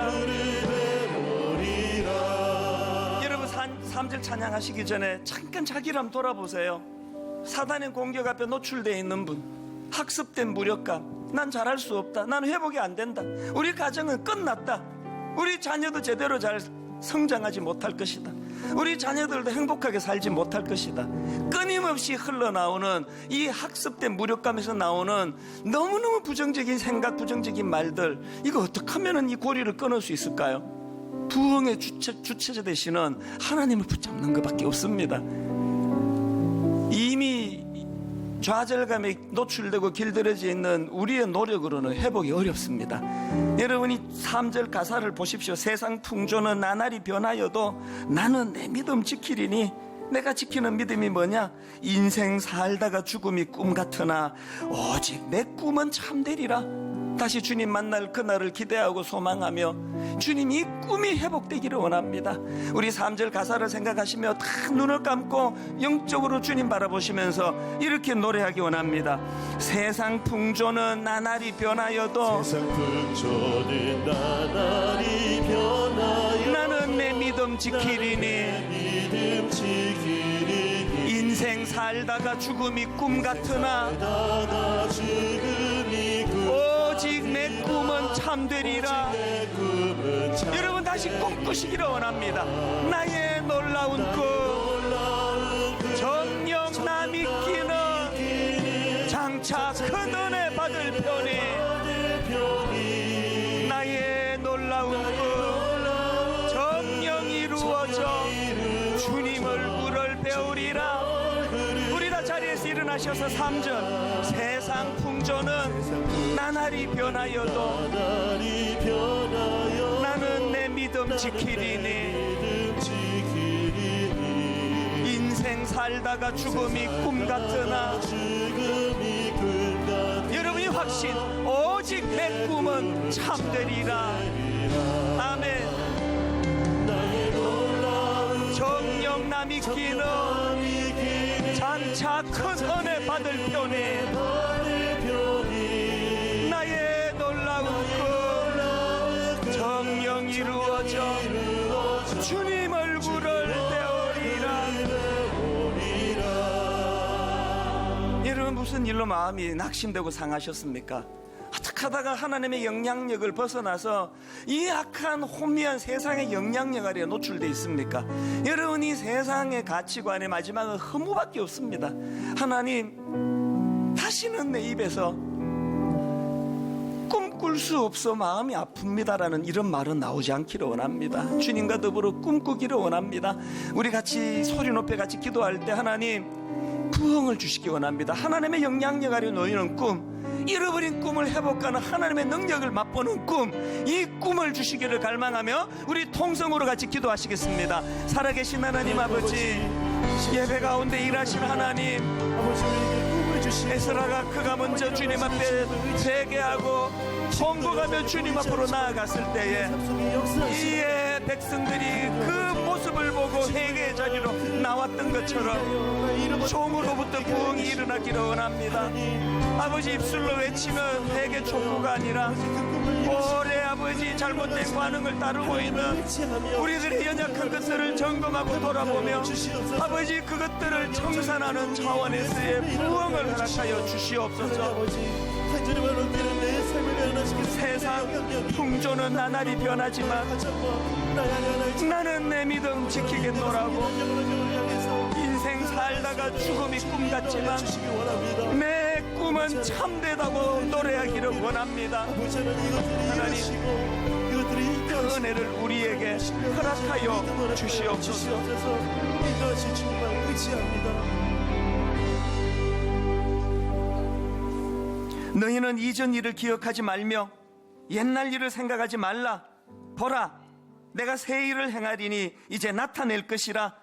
여러분, 3절 찬양하시기 전에 잠깐 자기를 한번 돌아보세요. 사단의 공격 앞에 노출되어 있는 분, 학습된 무력감, 난 잘할 수 없다, 나는 회복이 안 된다, 우리 가정은 끝났다, 우리 자녀도 제대로 잘 성장하지 못할 것이다, 우리 자녀들도 행복하게 살지 못할 것이다. 끊임없이 흘러나오는 이 학습된 무력감에서 나오는 너무너무 부정적인 생각, 부정적인 말들, 이거 어떻게 하면 이 고리를 끊을 수 있을까요? 부흥의 주체자 되시는 하나님을 붙잡는 것밖에 없습니다. 이미 좌절감에 노출되고 길들여져 있는 우리의 노력으로는 회복이 어렵습니다. 여러분이 3절 가사를 보십시오. 세상 풍조는 나날이 변하여도 나는 내 믿음 지키리니. 내가 지키는 믿음이 뭐냐? 인생 살다가 죽음이 꿈 같으나 오직 내 꿈은 참되리라. 다시 주님 만날 그날을 기대하고 소망하며 주님 이 꿈이 회복되기를 원합니다. 우리 3절 가사를 생각하시며 딱 눈을 감고 영적으로 주님 바라보시면서 이렇게 노래하기 원합니다. 세상 풍조는 나날이 변하여도 세상 풍조는 나날이 변하여 나는 내 믿음 지키리니. 믿음 지키리니 인생 살다가 죽음이 꿈 같으나 살다가 죽음이 오직 내 꿈은 참되리라. 여러분, 다시 꿈꾸시기를 원합니다. 나의 놀라운 꿈 정녕 남이 끼는 장차 큰 은혜 받을 편이. 나의 놀라운 꿈 정녕 이루어져 주님 얼굴을 배우리라. 우리 다 자리에서 일어나셔서 3절 세상 풍조는 나날이 변하여도 나는 내 믿음 지키리니. 인생 인생 살다가 죽음이 꿈 같으나 여러분이 확신, 오직 내 꿈은 참되리라. 아멘. 정령 남이 끼는 장차 큰 은혜 받을 편에 나의 놀라운 꿈 정령 이루어져 주님 얼굴을 배우리라. 여러분 무슨 일로 마음이 낙심되고 상하셨습니까? 어떻게 하다가 하나님의 영향력을 벗어나서 이 악한 혼미한 세상의 영향력 아래 노출되어 있습니까? 여러분이 세상의 가치관의 마지막은 허무밖에 없습니다. 하나님, 다시는 내 입에서 꿈꿀 수 없어 마음이 아픕니다라는 이런 말은 나오지 않기를 원합니다. 주님과 더불어 꿈꾸기를 원합니다. 우리 같이 소리 높여 같이 기도할 때 하나님 부흥을 주시기 원합니다. 하나님의 영향력 아래 놓이는 꿈, 잃어버린 꿈을 회복하는 하나님의 능력을 맛보는 꿈, 이 꿈을 주시기를 갈망하며 우리 통성으로 같이 기도하시겠습니다. 살아계신 하나님 아버지, 예배 가운데 일하시는 하나님, 에스라가 그가 먼저 주님 앞에 회개하고 통곡하며 주님 앞으로 나아갔을 때에 이에 백성들이 그 모습을 보고 회개의 자리로 나왔던 것처럼 종으로부터 부흥이 일어나기를 원합니다. 아버지, 입술로 외치면 회개 촉구가 아니라 오래 아버지 잘못된 반응을 따르고 있는 우리들의 연약한 것들을 점검하고 돌아보며 아버지 그것들을 청산하는 차원에서의 부흥을 허락하여 주시옵소서. 세상 풍조는 나날이 변하지만 나는 내 믿음 지키겠노라고. 인생 살다가 죽음이 꿈 같지만 내 꿈은 참되다고 노래하기를 원합니다. 하나님, 그 은혜를 우리에게 허락하여 주시옵소서. 너희는 이전 일을 기억하지 말며 옛날 일을 생각하지 말라. 보라, 내가 새 일을 행하리니 이제 나타낼 것이라.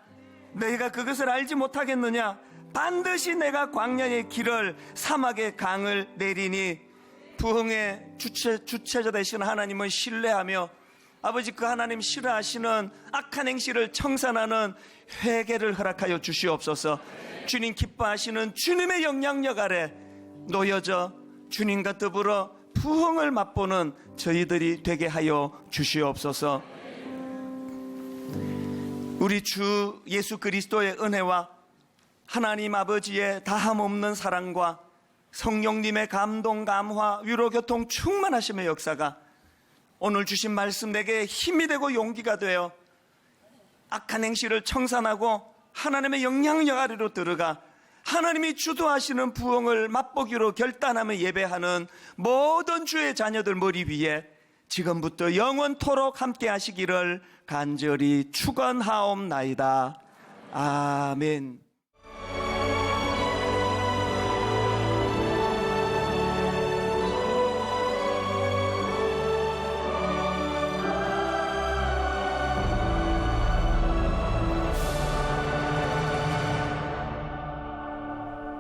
너희가 그것을 알지 못하겠느냐? 반드시 내가 광야의 길을 사막의 강을 내리니. 부흥의 주체자 되시는 하나님을 신뢰하며 아버지 그 하나님 싫어하시는 악한 행실을 청산하는 회개를 허락하여 주시옵소서. 주님 기뻐하시는 주님의 영향력 아래 놓여져 주님과 더불어 부흥을 맛보는 저희들이 되게 하여 주시옵소서. 우리 주 예수 그리스도의 은혜와 하나님 아버지의 다함없는 사랑과 성령님의 감동, 감화, 위로, 교통, 충만하심의 역사가 오늘 주신 말씀 내게 힘이 되고 용기가 되어 악한 행실을 청산하고 하나님의 영향력 아래로 들어가 하나님이 주도하시는 부흥을 맛보기로 결단하며 예배하는 모든 주의 자녀들 머리 위에 지금부터 영원토록 함께 하시기를 간절히 축원하옵나이다. 아멘.